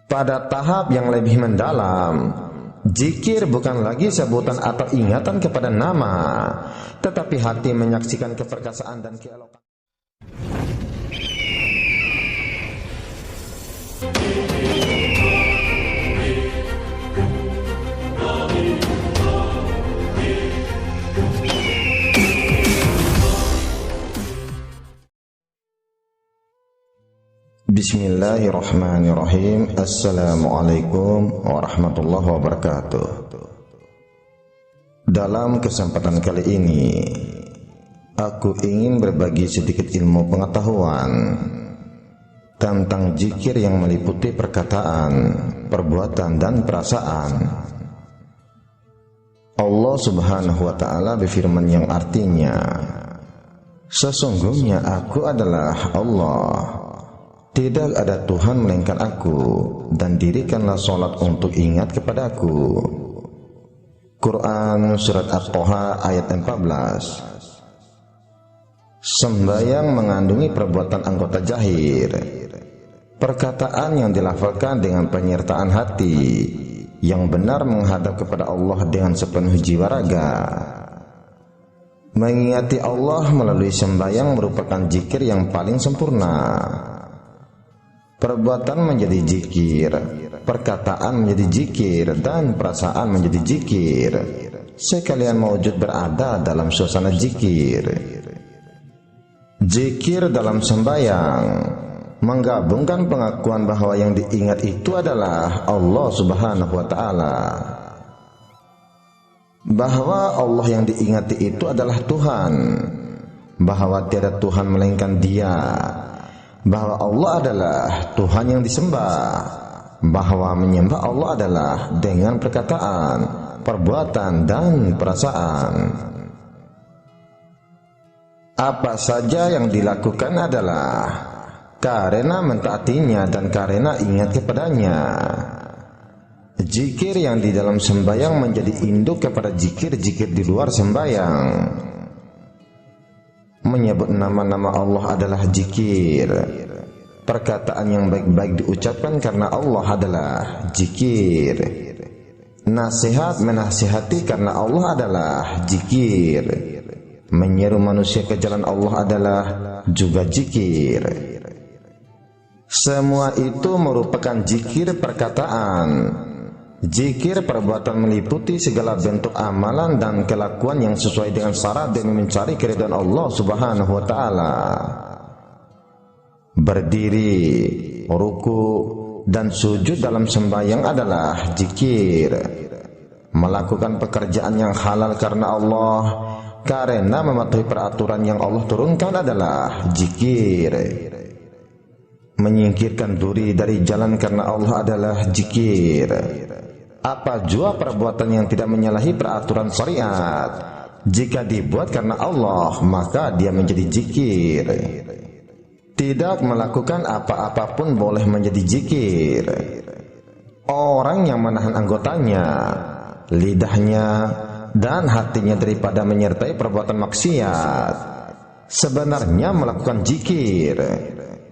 Pada tahap yang lebih mendalam, zikir bukan lagi sebutan atau ingatan kepada nama, tetapi hati menyaksikan keperkasaan dan keelokan. Bismillahirrahmanirrahim. Assalamualaikum warahmatullahi wabarakatuh. Dalam kesempatan kali ini, aku ingin berbagi sedikit ilmu pengetahuan tentang zikir yang meliputi perkataan, perbuatan, dan perasaan. Allah Subhanahu wa Ta'ala berfirman yang artinya, "Sesungguhnya aku adalah Allah, tidak ada Tuhan melainkan aku, dan dirikanlah sholat untuk ingat kepada aku." Quran Surat At-Toha ayat 14. Sembahyang mengandungi perbuatan anggota zahir, perkataan yang dilafalkan dengan penyertaan hati yang benar menghadap kepada Allah dengan sepenuh jiwa raga. Mengingati Allah melalui sembahyang merupakan zikir yang paling sempurna. Perbuatan menjadi zikir, perkataan menjadi zikir, dan perasaan menjadi zikir, sekalian mewujud berada dalam suasana zikir. Zikir dalam sembahyang menggabungkan pengakuan bahwa yang diingat itu adalah Allah Subhanahu wa Ta'ala, bahwa Allah yang diingati itu adalah Tuhan, bahwa tiada Tuhan melainkan Dia, bahwa Allah adalah Tuhan yang disembah, bahwa menyembah Allah adalah dengan perkataan, perbuatan, dan perasaan. Apa saja yang dilakukan adalah karena mentaatinya dan karena ingat kepadanya. Zikir yang di dalam sembahyang menjadi induk kepada zikir-zikir di luar sembahyang. Menyebut nama-nama Allah adalah zikir. Perkataan yang baik-baik diucapkan karena Allah adalah zikir. Nasihat menasihati karena Allah adalah zikir. Menyeru manusia ke jalan Allah adalah juga zikir. Semua itu merupakan zikir perkataan. Zikir perbuatan meliputi segala bentuk amalan dan kelakuan yang sesuai dengan syarat demi mencari keridhaan Allah Subhanahu wa Ta'ala. Berdiri, ruku, dan sujud dalam sembahyang adalah zikir. Melakukan pekerjaan yang halal karena Allah, karena mematuhi peraturan yang Allah turunkan adalah zikir. Menyingkirkan duri dari jalan karena Allah adalah zikir. Apa jua perbuatan yang tidak menyalahi peraturan syariat, jika dibuat karena Allah, maka dia menjadi zikir. Tidak melakukan apa-apapun boleh menjadi zikir. Orang yang menahan anggotanya, lidahnya, dan hatinya daripada menyertai perbuatan maksiat, sebenarnya melakukan zikir,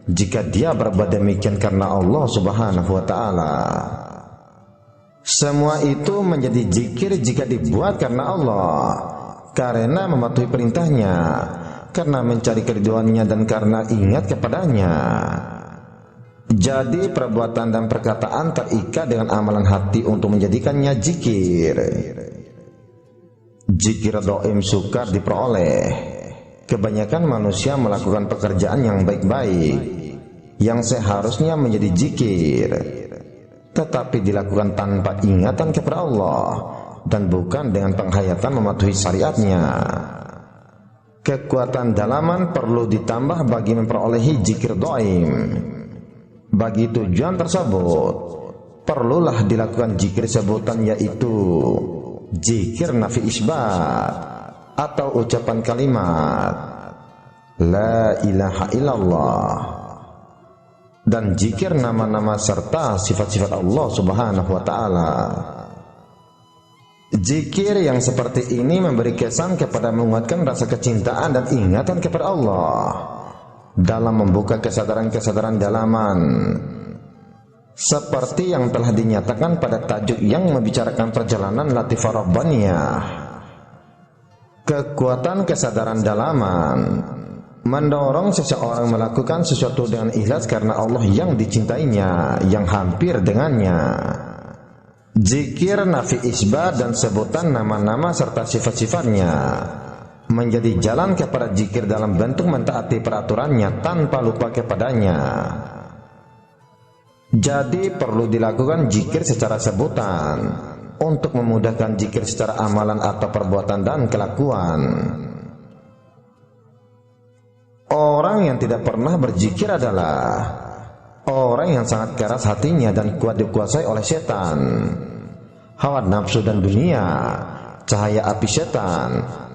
jika dia berbuat demikian karena Allah Subhanahu wa Ta'ala. Semua itu menjadi zikir jika dibuat karena Allah, karena mematuhi perintahnya, karena mencari keridhaannya, dan karena ingat kepadanya. Jadi perbuatan dan perkataan terikat dengan amalan hati untuk menjadikannya zikir. Zikir dhaim sukar diperoleh. Kebanyakan manusia melakukan pekerjaan yang baik-baik, yang seharusnya menjadi zikir, tetapi dilakukan tanpa ingatan kepada Allah dan bukan dengan penghayatan mematuhi syariatnya. Kekuatan dalaman perlu ditambah bagi memperolehi zikir dhaim. Bagi tujuan tersebut, perlulah dilakukan zikir sebutan, yaitu zikir nafi isbat, atau ucapan kalimat La ilaha illallah, dan zikir nama-nama serta sifat-sifat Allah Subhanahu wa Ta'ala. Zikir yang seperti ini memberi kesan kepada menguatkan rasa kecintaan dan ingatan kepada Allah dalam membuka kesadaran-kesadaran dalaman. seperti yang telah dinyatakan pada tajuk yang membicarakan perjalanan Latifah Rabbaniyah. Kekuatan kesadaran dalaman mendorong seseorang melakukan sesuatu dengan ikhlas karena Allah yang dicintainya, yang hampir dengannya. Zikir, nafi isbat, dan sebutan nama-nama serta sifat-sifatnya menjadi jalan kepada zikir dalam bentuk mentaati peraturannya tanpa lupa kepadanya. Jadi perlu dilakukan zikir secara sebutan untuk memudahkan zikir secara amalan atau perbuatan dan kelakuan. Orang yang tidak pernah berzikir adalah orang yang sangat keras hatinya dan kuat dikuasai oleh setan, hawa nafsu dan dunia, cahaya api setan,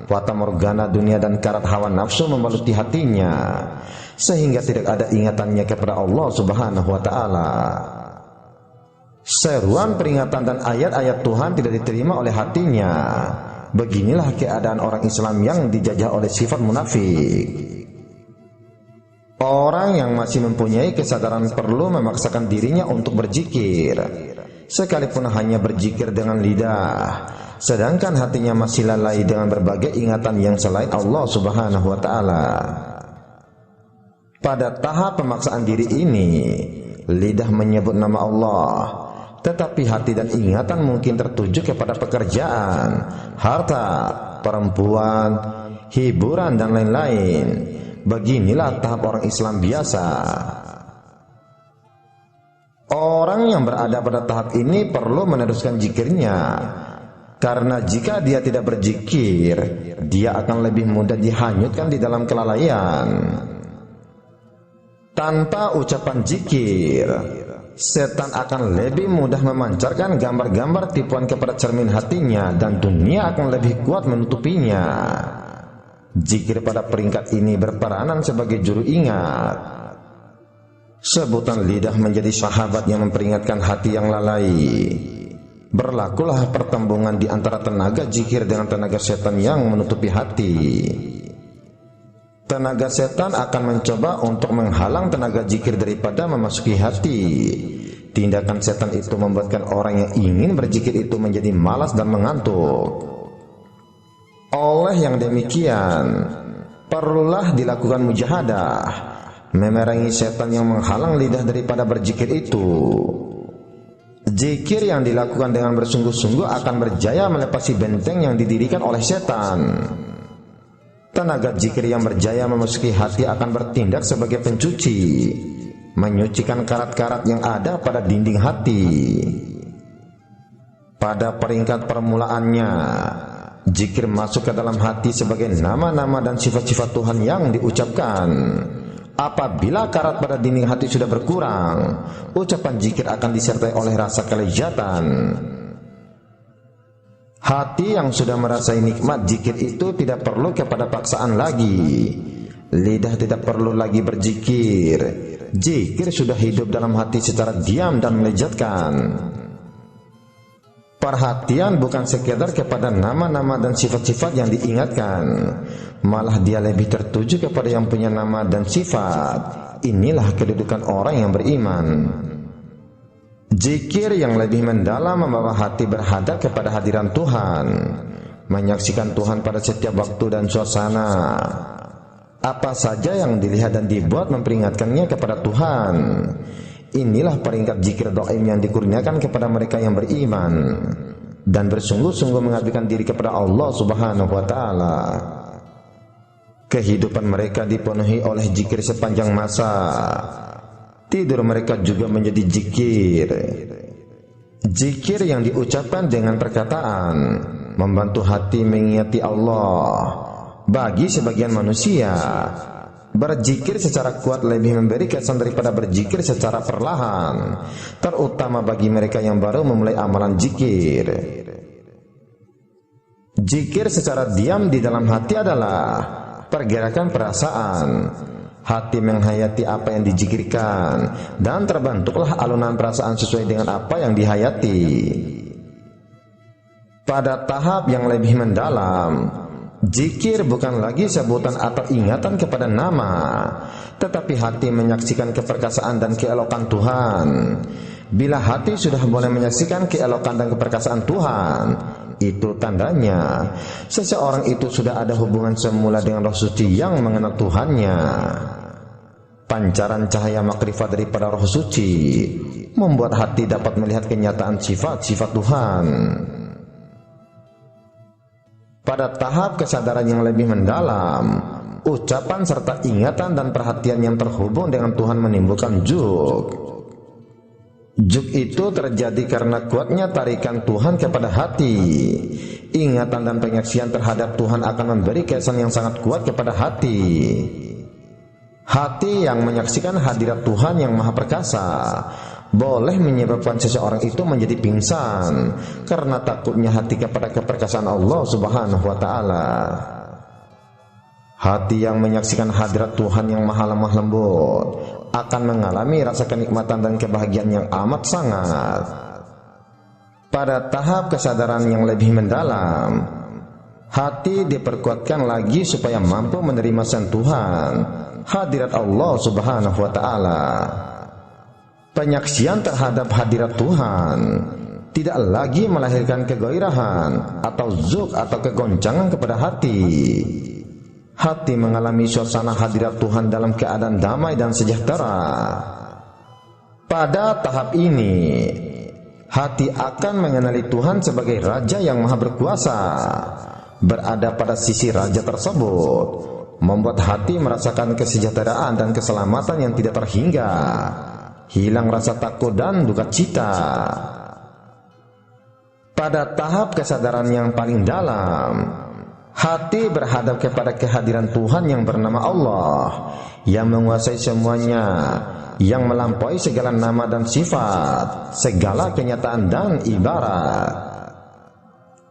fata morgana dunia dan karat hawa nafsu membaluti hatinya, sehingga tidak ada ingatannya kepada Allah Subhanahu wa Ta'ala. Seruan peringatan dan ayat-ayat Tuhan tidak diterima oleh hatinya. Beginilah keadaan orang Islam yang dijajah oleh sifat munafik. Orang yang masih mempunyai kesadaran perlu memaksakan dirinya untuk berzikir, sekalipun hanya berzikir dengan lidah, sedangkan hatinya masih lalai dengan berbagai ingatan yang selain Allah Subhanahu wa Ta'ala. Pada tahap pemaksaan diri ini, lidah menyebut nama Allah, tetapi hati dan ingatan mungkin tertuju kepada pekerjaan, harta, perempuan, hiburan, dan lain-lain. Beginilah tahap orang Islam biasa. Orang yang berada pada tahap ini perlu meneruskan zikirnya, karena jika dia tidak berzikir, dia akan lebih mudah dihanyutkan di dalam kelalaian. Tanpa ucapan zikir, setan akan lebih mudah memancarkan gambar-gambar tipuan kepada cermin hatinya, dan dunia akan lebih kuat menutupinya. Zikir pada peringkat ini berperanan sebagai juru ingat. Sebutan lidah menjadi sahabat yang memperingatkan hati yang lalai. Berlakulah pertembungan di antara tenaga zikir dengan tenaga setan yang menutupi hati. Tenaga setan akan mencoba untuk menghalang tenaga zikir daripada memasuki hati. Tindakan setan itu membuatkan orang yang ingin berzikir itu menjadi malas dan mengantuk. Oleh yang demikian, perlulah dilakukan mujahadah, memerangi setan yang menghalang lidah daripada berzikir itu. Zikir yang dilakukan dengan bersungguh-sungguh akan berjaya melepasi benteng yang didirikan oleh setan. Tenaga zikir yang berjaya memasuki hati akan bertindak sebagai pencuci, menyucikan karat-karat yang ada pada dinding hati. Pada peringkat permulaannya, zikir masuk ke dalam hati sebagai nama-nama dan sifat-sifat Tuhan yang diucapkan. Apabila karat pada dinding hati sudah berkurang, ucapan zikir akan disertai oleh rasa kelezatan. Hati yang sudah merasai nikmat zikir itu tidak perlu kepada paksaan lagi. Lidah tidak perlu lagi berzikir. Zikir sudah hidup dalam hati secara diam dan melezatkan. Perhatian bukan sekedar kepada nama-nama dan sifat-sifat yang diingatkan, malah dia lebih tertuju kepada yang punya nama dan sifat. Inilah kedudukan orang yang beriman. Zikir yang lebih mendalam membawa hati berhadap kepada hadiran Tuhan, menyaksikan Tuhan pada setiap waktu dan suasana. Apa saja yang dilihat dan dibuat memperingatkannya kepada Tuhan. Inilah peringkat zikir doaim yang dikurniakan kepada mereka yang beriman dan bersungguh-sungguh mengabdikan diri kepada Allah Subhanahu wa Ta'ala. Kehidupan mereka dipenuhi oleh zikir sepanjang masa. Tidur mereka juga menjadi zikir. Zikir yang diucapkan dengan perkataan membantu hati mengingati Allah. Bagi sebagian manusia, berzikir secara kuat lebih memberi kesan daripada berzikir secara perlahan, terutama bagi mereka yang baru memulai amalan zikir. Zikir secara diam di dalam hati adalah pergerakan perasaan. Hati menghayati apa yang dizikirkan, dan terbentuklah alunan perasaan sesuai dengan apa yang dihayati. Pada tahap yang lebih mendalam, zikir bukan lagi sebutan atau ingatan kepada nama, tetapi hati menyaksikan keperkasaan dan keelokan Tuhan. Bila hati sudah boleh menyaksikan keelokan dan keperkasaan Tuhan, itu tandanya seseorang itu sudah ada hubungan semula dengan roh suci yang mengenal Tuhannya. Pancaran cahaya makrifat daripada roh suci membuat hati dapat melihat kenyataan sifat-sifat Tuhan. Pada tahap kesadaran yang lebih mendalam, ucapan serta ingatan dan perhatian yang terhubung dengan Tuhan menimbulkan juk. Juk itu terjadi karena kuatnya tarikan Tuhan kepada hati. Ingatan dan penyaksian terhadap Tuhan akan memberi kesan yang sangat kuat kepada hati. Hati yang menyaksikan hadirat Tuhan yang Maha Perkasa boleh menyebabkan seseorang itu menjadi pingsan karena takutnya hati kepada keperkasaan Allah Subhanahu wa Ta'ala. Hati yang menyaksikan hadirat Tuhan yang Maha Lemah Lembut akan mengalami rasa kenikmatan dan kebahagiaan yang amat sangat. Pada tahap kesadaran yang lebih mendalam, hati diperkuatkan lagi supaya mampu menerima sentuhan hadirat Allah Subhanahu wa Ta'ala. Penyaksian terhadap hadirat Tuhan tidak lagi melahirkan kegairahan atau zuk atau kegoncangan kepada hati. Hati mengalami suasana hadirat Tuhan dalam keadaan damai dan sejahtera. Pada tahap ini, hati akan mengenali Tuhan sebagai Raja yang Maha Berkuasa. Berada pada sisi Raja tersebut membuat hati merasakan kesejahteraan dan keselamatan yang tidak terhingga. Hilang rasa takut dan duka cita. Pada tahap kesadaran yang paling dalam, hati berhadap kepada kehadiran Tuhan yang bernama Allah, yang menguasai semuanya, yang melampaui segala nama dan sifat, segala kenyataan dan ibarat.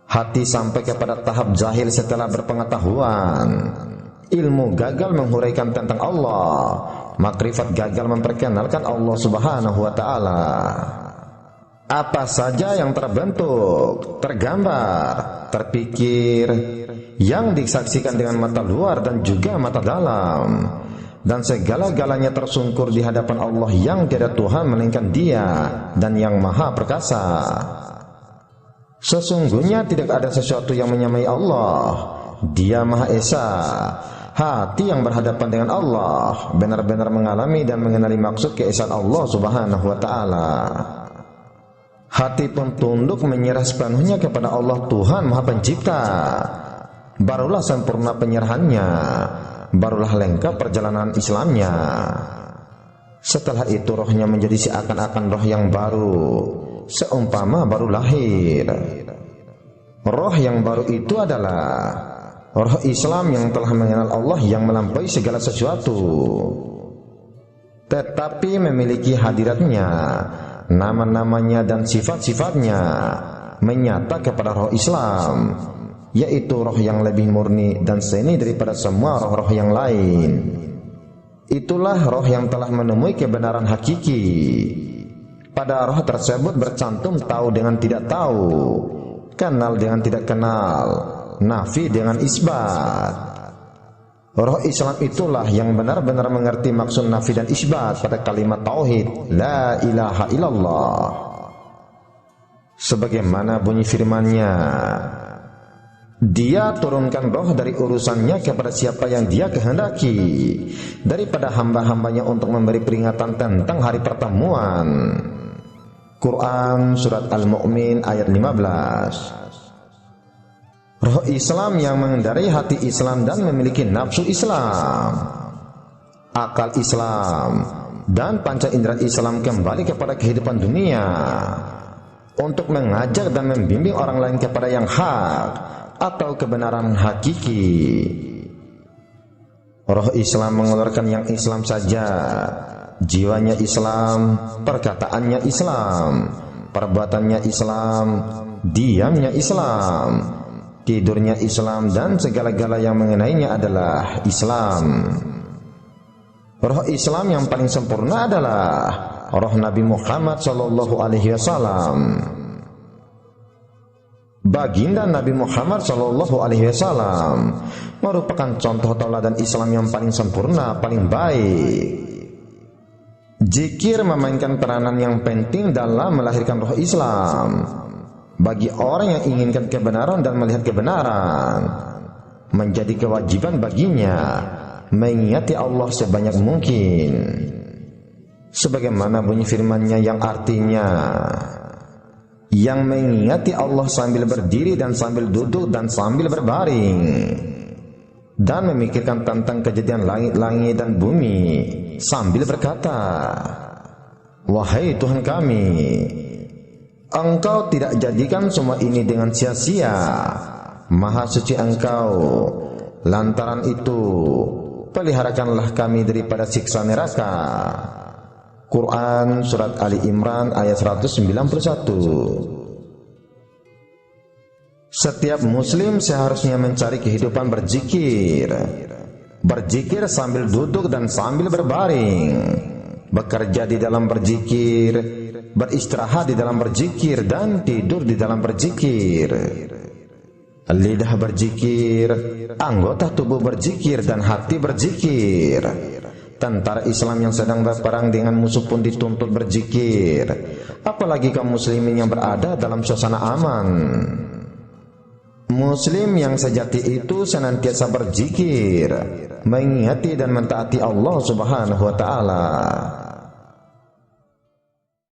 Hati sampai kepada tahap jahil setelah berpengetahuan. Ilmu gagal menghuraikan tentang Allah, makrifat gagal memperkenalkan Allah Subhanahu wa Ta'ala. Apa saja yang terbentuk, tergambar, terpikir, yang disaksikan dengan mata luar dan juga mata dalam, dan segala-galanya tersungkur di hadapan Allah yang tiada Tuhan melainkan Dia dan yang Maha Perkasa. Sesungguhnya tidak ada sesuatu yang menyamai Allah. Dia Maha Esa. Hati yang berhadapan dengan Allah benar-benar mengalami dan mengenali maksud keesaan Allah Subhanahu wa Ta'ala. Hati pun tunduk menyerah sepenuhnya kepada Allah Tuhan Maha Pencipta. Barulah sempurna penyerahannya, barulah lengkap perjalanan Islamnya. Setelah itu rohnya menjadi seakan-akan roh yang baru, seumpama baru lahir. Roh yang baru itu adalah roh Islam yang telah mengenal Allah yang melampaui segala sesuatu, tetapi memiliki hadiratnya, nama-namanya dan sifat-sifatnya menyata kepada roh Islam, yaitu roh yang lebih murni dan seni daripada semua roh-roh yang lain. Itulah roh yang telah menemui kebenaran hakiki. Pada roh tersebut bercantum tahu dengan tidak tahu, kenal dengan tidak kenal, nafi dengan isbat. Roh Islam itulah yang benar-benar mengerti maksud nafi dan isbat pada kalimat tauhid la ilaha illallah. Sebagaimana bunyi firman-Nya, Dia turunkan roh dari urusannya kepada siapa yang Dia kehendaki daripada hamba-hambanya untuk memberi peringatan tentang hari pertemuan. Quran Surat Al-Mu'min ayat 15. Roh Islam yang mengendarai hati Islam dan memiliki nafsu Islam, akal Islam, dan panca indera Islam kembali kepada kehidupan dunia untuk mengajak dan membimbing orang lain kepada yang hak atau kebenaran hakiki. Roh Islam mengeluarkan yang Islam saja, jiwanya Islam, perkataannya Islam, perbuatannya Islam, diamnya Islam, tidurnya Islam, dan segala-gala yang mengenainya adalah Islam. Roh Islam yang paling sempurna adalah roh Nabi Muhammad SAW. Baginda Nabi Muhammad SAW merupakan contoh tauladan Islam yang paling sempurna, paling baik. Zikir memainkan peranan yang penting dalam melahirkan roh Islam bagi orang yang inginkan kebenaran dan melihat kebenaran. Menjadi kewajiban baginya mengingati Allah sebanyak mungkin, sebagaimana bunyi firman-Nya yang artinya, yang mengingati Allah sambil berdiri dan sambil duduk dan sambil berbaring, dan memikirkan tentang kejadian langit-langit dan bumi sambil berkata, wahai Tuhan kami, Engkau tidak jadikan semua ini dengan sia-sia. Maha suci Engkau. Lantaran itu, peliharakanlah kami daripada siksa neraka. Quran Surat Ali Imran ayat 191. Setiap muslim seharusnya mencari kehidupan berzikir. Berzikir sambil duduk dan sambil berbaring, bekerja di dalam berzikir, beristirahat di dalam berzikir, dan tidur di dalam berzikir. Lidah berzikir, anggota tubuh berzikir, dan hati berzikir. Tentara Islam yang sedang berperang dengan musuh pun dituntut berzikir, apalagi kaum muslimin yang berada dalam suasana aman. Muslim yang sejati itu senantiasa berzikir, mengingati dan mentaati Allah Subhanahu wa ta'ala.